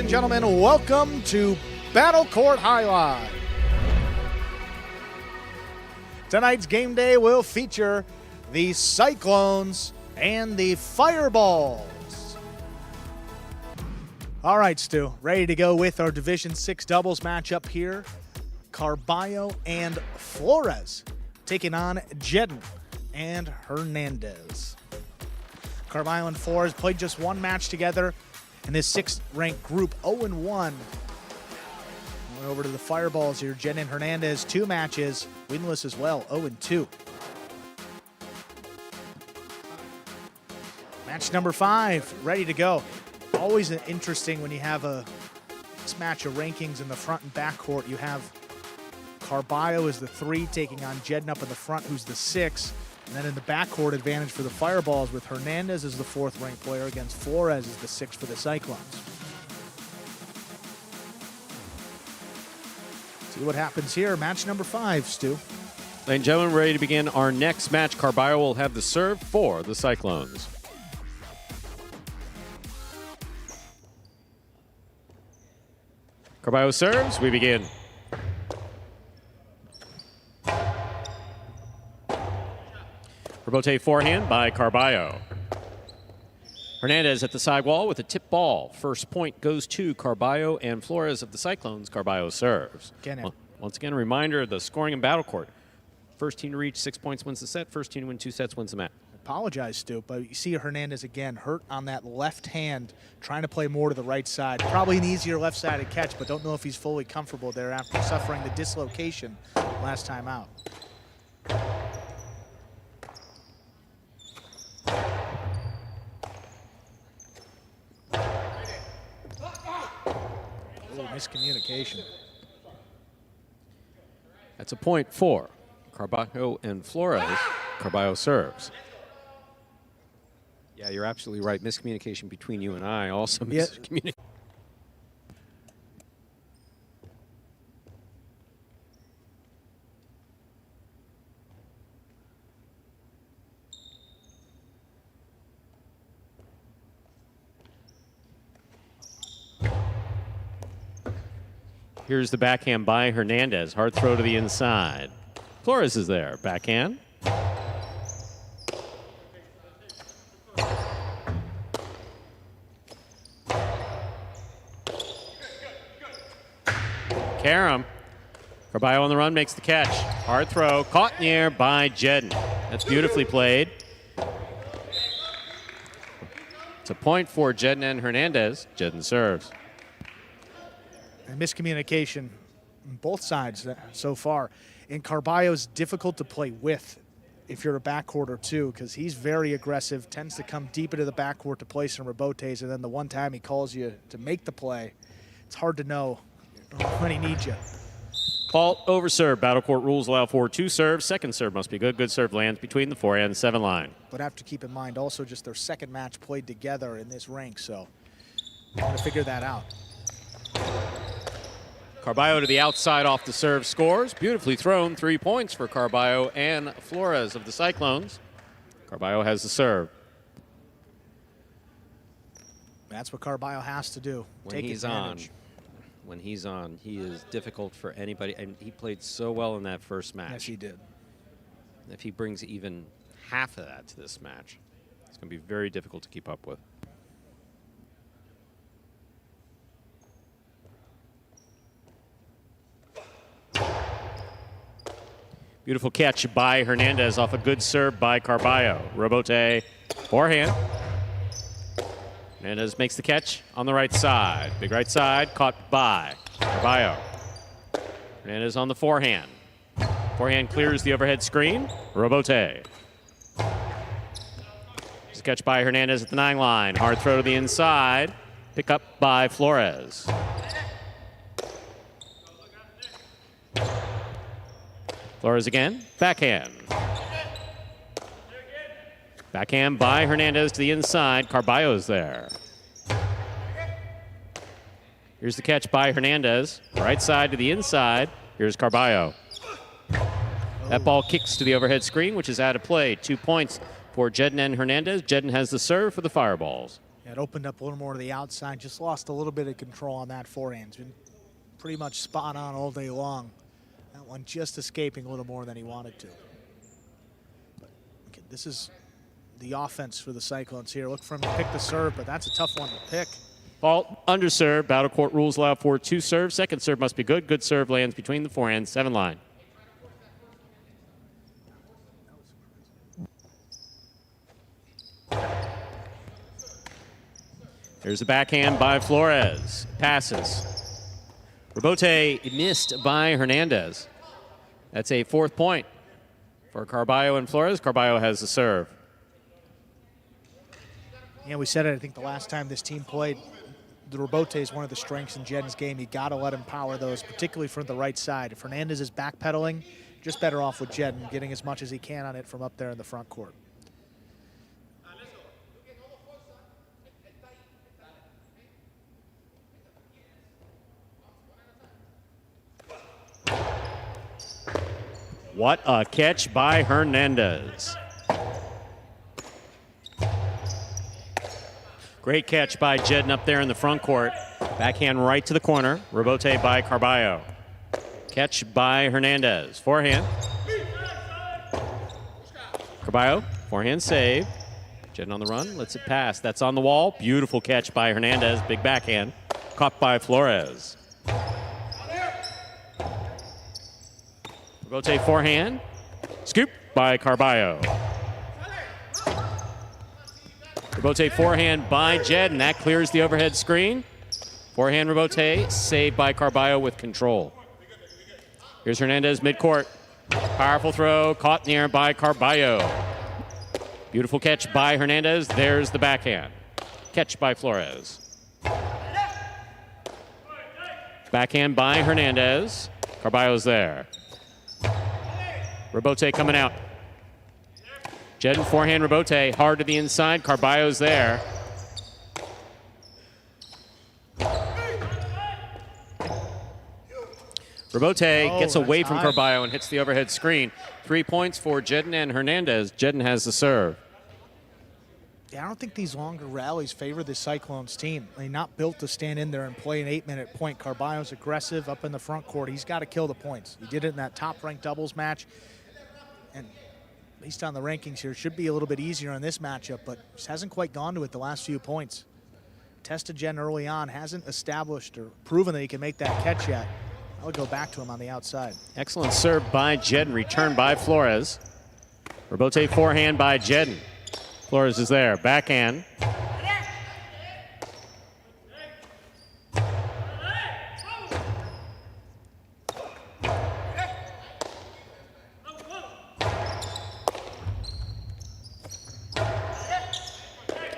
and gentlemen, welcome to Battle Court Jai-Alai. Tonight's game day will feature the Cyclones and the Fireballs. All right, Stu, ready to go with our Division 6 doubles matchup here. Carballo and Flores taking on Jeden and Hernandez. Carballo and Flores played just one match together in this 6th-ranked group, 0-1. Going over to the Fireballs here, Jeden and Hernandez, 2 matches, winless as well, 0-2. Match number 5, ready to go. Always interesting when you have this match of rankings in the front and back court. You have Carballo as the 3 taking on Jeden up in the front, who's the 6. And then in the backcourt, advantage for the Fireballs with Hernandez as the 4th-ranked player against Flores as the 6th for the Cyclones. See what happens here. Match number 5, Stu. Ladies and gentlemen, ready to begin our next match. Carballo will have the serve for the Cyclones. Carballo serves. We begin. Rebote forehand by Carballo. Hernandez at the sidewall with a tip ball. First point goes to Carballo and Flores of the Cyclones. Carballo serves. Once again, a reminder of the scoring in battle court. First team to reach 6 points wins the set. First team to win 2 sets wins the match. Apologize, Stu, but you see Hernandez again hurt on that left hand, trying to play more to the right side. Probably an easier left-sided catch, but don't know if he's fully comfortable there after suffering the dislocation last time out. Miscommunication. That's a point for Carballo and Flores. Carballo serves. Yeah, you're absolutely right. Miscommunication between you and I. Also miscommunication. Here's the backhand by Hernandez. Hard throw to the inside. Flores is there. Backhand. Karam. Carballo on the run makes the catch. Hard throw. Caught in the air by Jeden. That's beautifully played. It's a point for Jeden and Hernandez. Jeden serves. And miscommunication on both sides so far. And Carballo's difficult to play with if you're a backcourt or two, because he's very aggressive, tends to come deep into the backcourt to play some rebotes, and then the one time he calls you to make the play, it's hard to know when he needs you. Fault over serve. Battle court rules allow for 2 serves. Second serve must be good. Good serve lands between the 4 and 7 line. But have to keep in mind also just their second match played together in this rank, so want to figure that out. Carballo to the outside off the serve scores. Beautifully thrown. 3 points for Carballo and Flores of the Cyclones. Carballo has the serve. That's what Carballo has to do. When he's on, he is difficult for anybody. And he played so well in that first match. Yes, he did. If he brings even half of that to this match, it's going to be very difficult to keep up with. Beautiful catch by Hernandez off a good serve by Carballo. Rebote forehand. Hernandez makes the catch on the right side. Big right side, caught by Carballo. Hernandez on the forehand. Forehand clears the overhead screen. Rebote. Just catch by Hernandez at the 9 line. Hard throw to the inside. Pick up by Flores. Flores again, backhand. Backhand by Hernandez to the inside. Carballo's there. Here's the catch by Hernandez. Right side to the inside. Here's Carballo. That ball kicks to the overhead screen, which is out of play. 2 points for Jeden and Hernandez. Jeden has the serve for the Fireballs. It opened up a little more to the outside, just lost a little bit of control on that forehand. It's been pretty much spot on all day long. That one just escaping a little more than he wanted to. But, okay, this is the offense for the Cyclones here. Look for him to pick the serve, but that's a tough one to pick. Fault, under serve. Battle court rules allow for 2 serves. Second serve must be good. Good serve lands between the forehands. 7 line. There's a backhand by Flores. Passes. Rebote missed by Hernandez. That's a 4th point for Carballo and Flores. Carballo has the serve. Yeah, we said it, I think, the last time this team played. The rebote is one of the strengths in Jeden's game. You got to let him power those, particularly from the right side. If Hernandez is backpedaling, just better off with Jeden, getting as much as he can on it from up there in the front court. What a catch by Hernandez. Great catch by Jeden up there in the front court. Backhand right to the corner. Rebote by Carballo. Catch by Hernandez. Forehand. Carballo, forehand save. Jeden on the run, lets it pass. That's on the wall. Beautiful catch by Hernandez. Big backhand. Caught by Flores. Rebote forehand. Scoop by Carballo. Rebote forehand by Jeden. That clears the overhead screen. Forehand rebote, saved by Carballo with control. Here's Hernandez midcourt. Powerful throw, caught in the air by Carballo. Beautiful catch by Hernandez. There's the backhand. Catch by Flores. Backhand by Hernandez. Carballo's there. Rebote coming out. Jeden forehand rebote, hard to the inside. Carballo's there. Rebote gets away from Carballo and hits the overhead screen. 3 points for Jeden and Hernandez. Jeden has the serve. Yeah, I don't think these longer rallies favor the Cyclones team. They're not built to stand in there and play an 8-minute point. Carballo's aggressive up in the front court. He's got to kill the points. He did it in that top-ranked doubles match. And based on the rankings here, it should be a little bit easier in this matchup, but just hasn't quite gone to it the last few points. Tested Jeden early on, hasn't established or proven that he can make that catch yet. I would go back to him on the outside. Excellent serve by Jeden, returned by Flores. Rebote forehand by Jeden. Flores is there, backhand.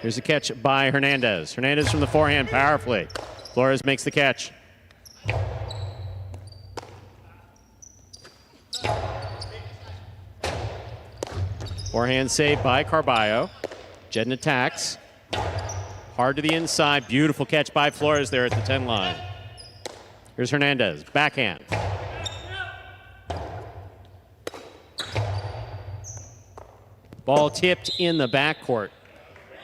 Here's a catch by Hernandez. Hernandez from the forehand powerfully. Flores makes the catch. Forehand save by Carballo. Jeden attacks. Hard to the inside. Beautiful catch by Flores there at the 10 line. Here's Hernandez. Backhand. Ball tipped in the backcourt.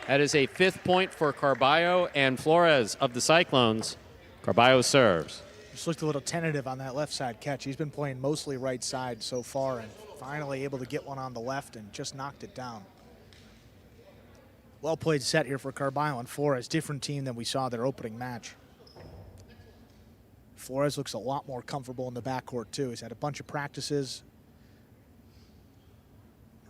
That is a 5th point for Carballo and Flores of the Cyclones. Carballo serves. Just looked a little tentative on that left side catch. He's been playing mostly right side so far and finally able to get one on the left and just knocked it down. Well played set here for Carballo and Flores. Different team than we saw their opening match. Flores looks a lot more comfortable in the backcourt too. He's had a bunch of practices.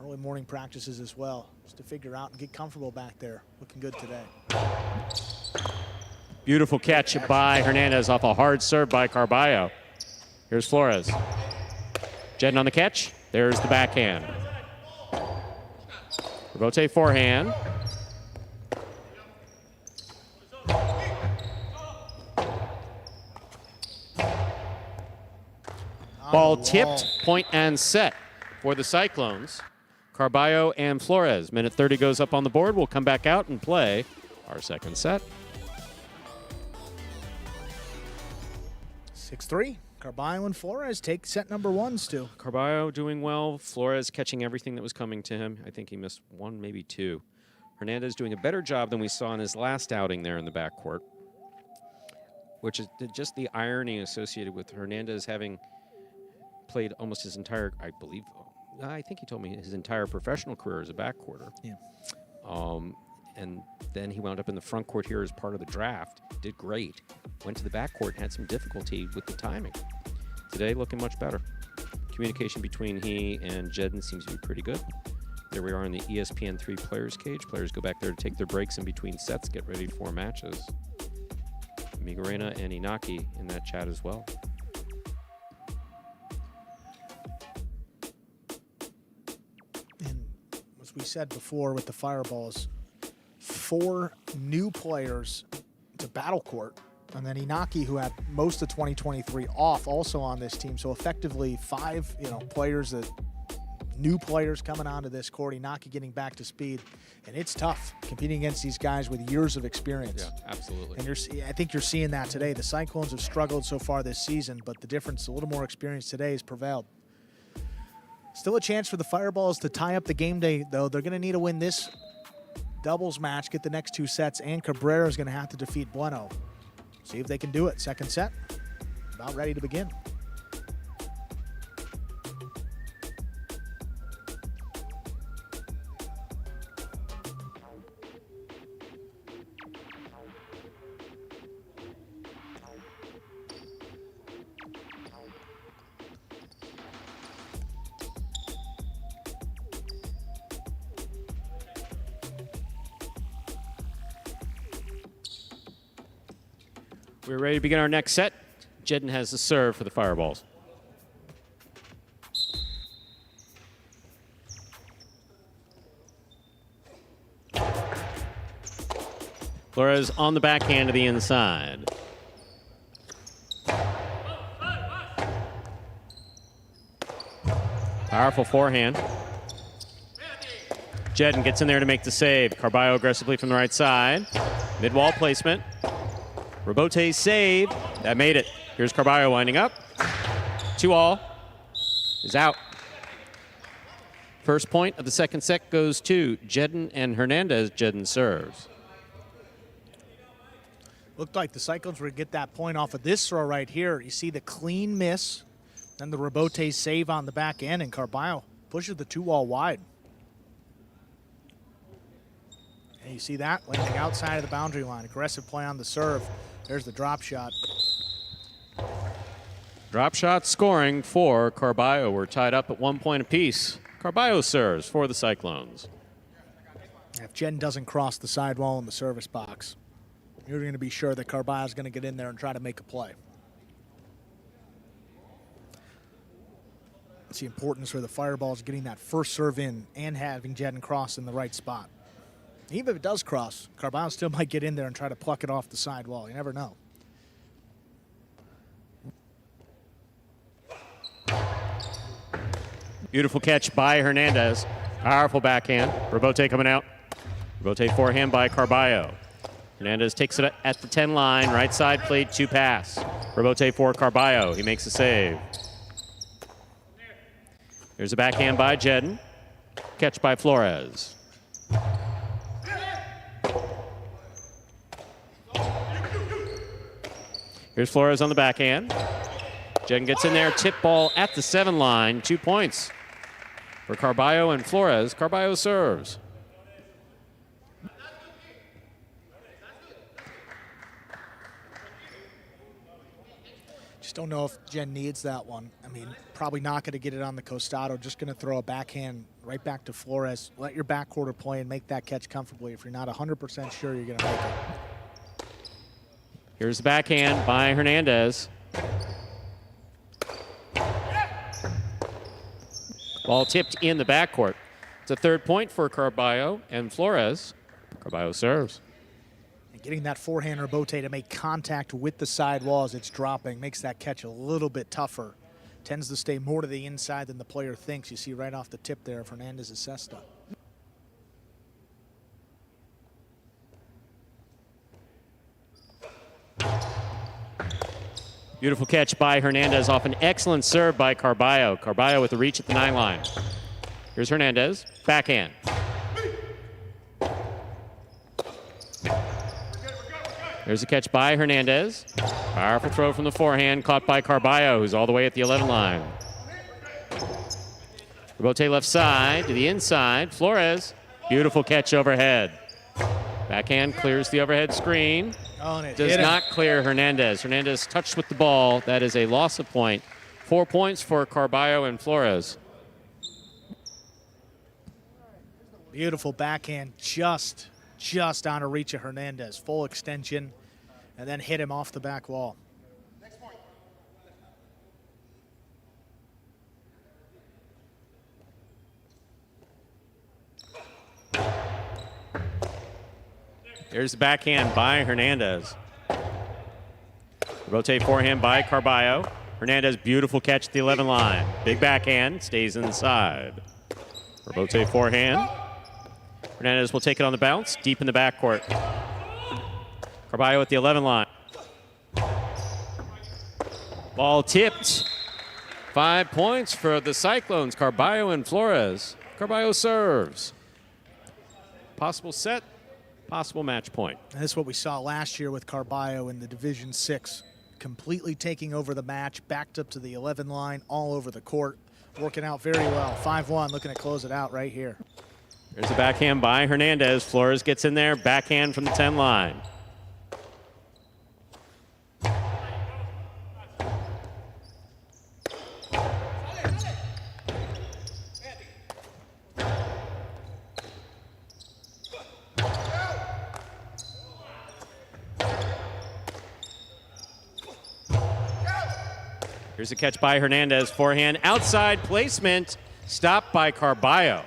Early morning practices as well, just to figure out and get comfortable back there. Looking good today. Beautiful catch by Hernandez off a hard serve by Carballo. Here's Flores. Jeden on the catch. There's the backhand. Rebote forehand. Ball tipped, point and set for the Cyclones. Carballo and Flores. Minute 30 goes up on the board. We'll come back out and play our second set. 6-3. Carballo and Flores take set number 1, Stu. Carballo doing well. Flores catching everything that was coming to him. I think he missed 1, maybe 2. Hernandez doing a better job than we saw in his last outing there in the backcourt, which is just the irony associated with Hernandez having played almost his entire, I think he told me his entire professional career as a backcourter. Yeah. And then he wound up in the front court here as part of the draft. Did great. Went to the backcourt and had some difficulty with the timing. Today, looking much better. Communication between he and Jeden seems to be pretty good. There we are in the ESPN 3 players cage. Players go back there to take their breaks in between sets, get ready for matches. Migorena and Inaki in that chat as well. And as we said before with the Fireballs, 4 new players to Battle Court, and then Inaki, who had most of 2023 off, also on this team. So effectively 5, players new players coming onto this court. Inaki getting back to speed, and it's tough competing against these guys with years of experience. Yeah, absolutely. And I think you're seeing that today. The Cyclones have struggled so far this season, but the difference, a little more experience today, has prevailed. Still a chance for the Fireballs to tie up the game day, though. They're going to need to win this doubles match, get the next 2 sets, and Cabrera is going to have to defeat Bueno. See if they can do it. Second set, about ready to begin. We're ready to begin our next set. Jeden has the serve for the Fireballs. Flores on the backhand to the inside. Powerful forehand. Jeden gets in there to make the save. Carballo aggressively from the right side. Mid-wall placement. Rebote's save. That made it. Here's Carballo winding up. 2-all is out. First point of the second set goes to Jeden and Hernandez. Jeden serves. Looked like the Cyclones were going to get that point off of this throw right here. You see the clean miss, then the Rebote save on the back end, and Carballo pushes the 2-wall wide. And you see that landing outside of the boundary line. Aggressive play on the serve. There's the drop shot. Drop shot scoring for Carballo. We're tied up at 1 point apiece. Carballo serves for the Cyclones. If Jeden doesn't cross the sidewall in the service box, you're going to be sure that Carballo's going to get in there and try to make a play. It's the importance for the Fireballs getting that first serve in and having Jeden cross in the right spot. Even if it does cross, Carballo still might get in there and try to pluck it off the sidewall. You never know. Beautiful catch by Hernandez. Powerful backhand. Rebote coming out. Rebote forehand by Carballo. Hernandez takes it at the 10 line. Right side played 2 pass. Rebote for Carballo. He makes the save. Here's a backhand by Jeden. Catch by Flores. Here's Flores on the backhand. Jeden gets in there, tip ball at the 7 line. 2 points for Carballo and Flores. Carballo serves. Just don't know if Jen needs that one. I mean, probably not going to get it on the costado. Just going to throw a backhand right back to Flores. Let your backcourter play and make that catch comfortably. If you're not 100% sure you're going to make it. Here's the backhand by Hernandez. Ball tipped in the backcourt. It's a 3rd point for Carballo and Flores. Carballo serves. And getting that forehand Rebote to make contact with the sidewall as it's dropping makes that catch a little bit tougher. Tends to stay more to the inside than the player thinks. You see right off the tip there of Hernandez's cesta. Beautiful catch by Hernandez off an excellent serve by Carballo. Carballo with the reach at the 9 line. Here's Hernandez. Backhand. There's a catch by Hernandez. Powerful throw from the forehand, caught by Carballo, who's all the way at the 11 line. Rebote left side to the inside. Flores, beautiful catch overhead. Backhand clears the overhead screen. Oh, and it does not clear Hernandez. Hernandez touched with the ball. That is a loss of point. 4 points for Carballo and Flores. Beautiful backhand, just out of reach of Hernandez. Full extension, and then hit him off the back wall. There's the backhand by Hernandez. Rotate forehand by Carballo. Hernandez, beautiful catch at the 11 line. Big backhand, stays inside. Rotate forehand. Hernandez will take it on the bounce, deep in the backcourt. Carballo at the 11 line. Ball tipped. 5 points for the Cyclones, Carballo and Flores. Carballo serves. Possible set, possible match point. And this is what we saw last year with Carballo in the Division 6. Completely taking over the match, backed up to the 11 line, all over the court. Working out very well. 5-1, looking to close it out right here. There's a backhand by Hernandez. Flores gets in there, backhand from the 10 line. Here's a catch by Hernandez, forehand, outside placement, stopped by Carballo.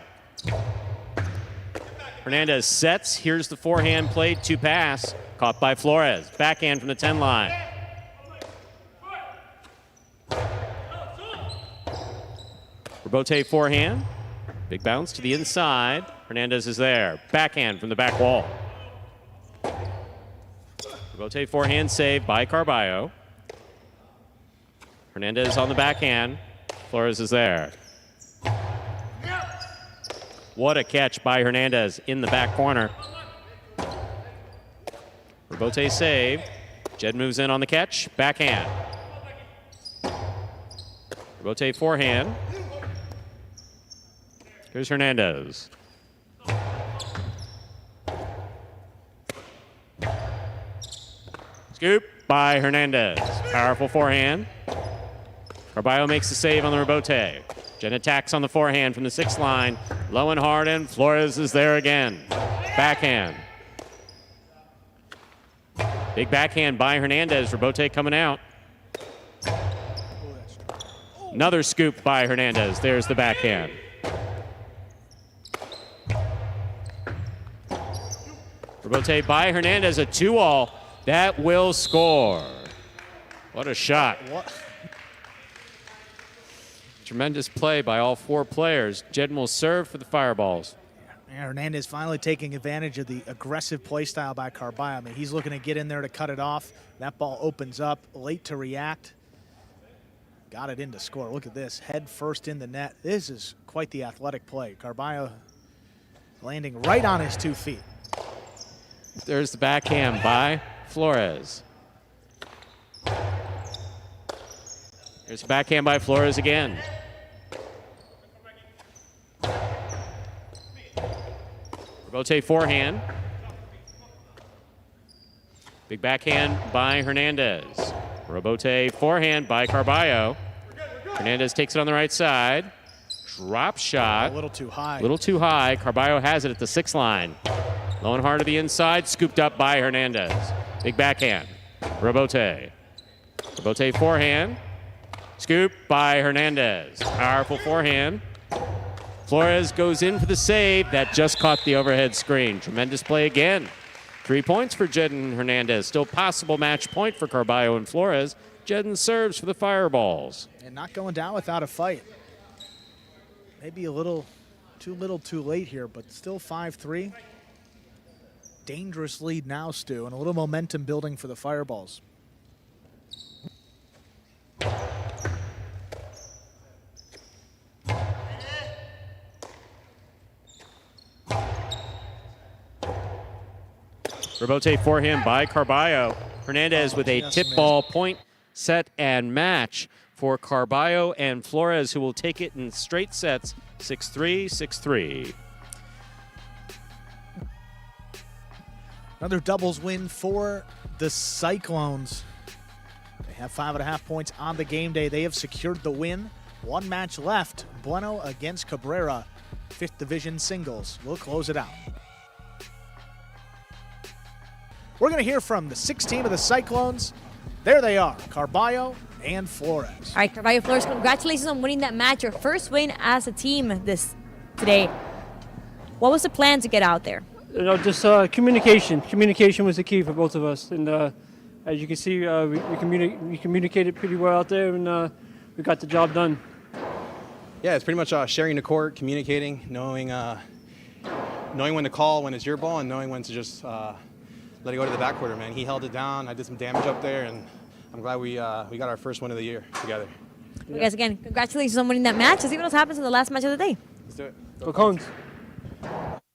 Hernandez sets, here's the forehand played to pass, caught by Flores. Backhand from the 10 line. Rebote forehand, big bounce to the inside. Hernandez is there, backhand from the back wall. Rebote forehand save by Carballo. Hernandez on the backhand, Flores is there. What a catch by Hernandez in the back corner. Rebote save. Jed moves in on the catch. Backhand. Rebote forehand. Here's Hernandez. Scoop by Hernandez. Powerful forehand. Carballo makes the save on the rebote. Jen attacks on the forehand from the 6th line. Low and hard, and Flores is there again. Backhand. Big backhand by Hernandez. Rebote coming out. Another scoop by Hernandez. There's the backhand. Rebote by Hernandez, a 2-all. That will score. What a shot. Tremendous play by all 4 players. Jeden will serve for the Fireballs. Yeah, Hernandez finally taking advantage of the aggressive play style by Carballo. I mean, he's looking to get in there to cut it off. That ball opens up, late to react. Got it in to score. Look at this, head first in the net. This is quite the athletic play. Carballo landing right on his 2 feet. There's the backhand by Flores. There's a backhand by Flores again. Rebote forehand. Big backhand by Hernandez. Rebote forehand by Carballo. Hernandez takes it on the right side. Drop shot. A little too high. A little too high. Carballo has it at the 6th line. Low and hard to the inside. Scooped up by Hernandez. Big backhand. Rebote. Rebote forehand. Scoop by Hernandez. Powerful forehand. Flores goes in for the save. That just caught the overhead screen. Tremendous play again. 3 points for Jeden Hernandez. Still possible match point for Carballo and Flores. Jeden serves for the Fireballs. And not going down without a fight. Maybe a little too late here, but still 5-3. Dangerous lead now, Stu, and a little momentum building for the Fireballs. Rebote forehand by Carballo. Hernandez with a just tip ball point, set, and match for Carballo and Flores, who will take it in straight sets, 6-3, 6-3. Another doubles win for the Cyclones. They have 5.5 points on the game day. They have secured the win. One match left. Bueno against Cabrera, 5th Division singles. We'll close it out. We're going to hear from the 6th team of the Cyclones. There they are, Carballo and Flores. All right, Carballo, Flores, congratulations on winning that match. Your first win as a team today. What was the plan to get out there? Just communication. Communication was the key for both of us. And as you can see, we communicated pretty well out there, and we got the job done. Yeah, it's pretty much sharing the court, communicating, knowing when to call when it's your ball, and knowing when to just let it go to the backcourt, man. He held it down. I did some damage up there, and I'm glad we got our first win of the year together. You guys, again, congratulations on winning that match. Let's see what else happens in the last match of the day. Let's do it. Go Cones.